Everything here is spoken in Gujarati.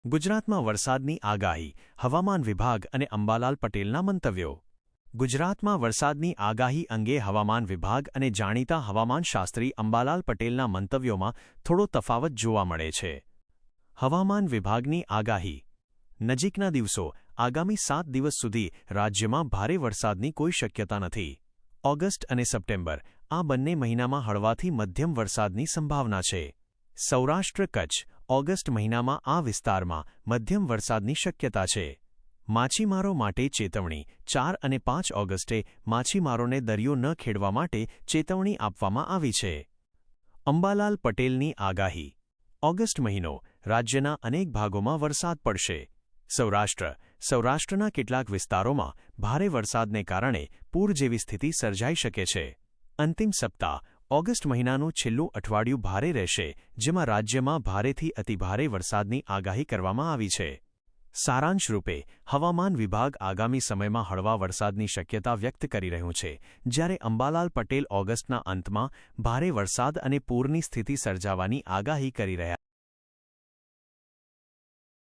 ગુજરાતમાં વરસાદની આગાહી, હવામાન વિભાગ અને અંબાલાલ પટેલના મંતવ્યો. ગુજરાતમાં વરસાદની આગાહી અંગે હવામાન વિભાગ અને જાણીતા હવામાનશાસ્ત્રી અંબાલાલ પટેલના મંતવ્યોમાં થોડો તફાવત જોવા મળે છે. હવામાન વિભાગની આગાહી. નજીકના દિવસો, આગામી 7 દિવસ સુધી રાજ્યમાં ભારે વરસાદની કોઈ શક્યતા નથી. ઓગસ્ટ અને સપ્ટેમ્બર, આ બંને મહિનામાં હળવાથી મધ્યમ વરસાદની સંભાવના છે. સૌરાષ્ટ્ર કચ્છ, ઓગસ્ટ મહિનામાં આ વિસ્તારમાં મધ્યમ વરસાદની શક્યતા છે. માછીમારો માટે ચેતવણી. 4 અને 5 ઓગસ્ટે માછીમારોને દરિયો ન ખેડવા માટે ચેતવણી આપવામાં આવી છે. અંબાલાલ પટેલની આગાહી. ઓગસ્ટ મહિનો, રાજ્યના અનેક ભાગોમાં વરસાદ પડશે. સૌરાષ્ટ્રના કેટલાક વિસ્તારોમાં ભારે વરસાદને કારણે પૂર જેવી સ્થિતિ સર્જાઈ શકે છે. અંતિમ સપ્તાહ, ઓગસ્ટ મહિનાનું છેલ્લું અઠવાડિયું ભારે રહેશે, જેમાં રાજ્યમાં ભારેથી અતિભારે વરસાદની આગાહી કરવામાં આવી છે. સારાંશ રૂપે, હવામાન વિભાગ આગામી સમયમાં હળવા વરસાદની શક્યતા વ્યક્ત કરી રહ્યું છે, જ્યારે અંબાલાલ પટેલ ઓગસ્ટના અંતમાં ભારે વરસાદ અને પૂરની સ્થિતિ સર્જાવાની આગાહી કરી રહ્યા છે.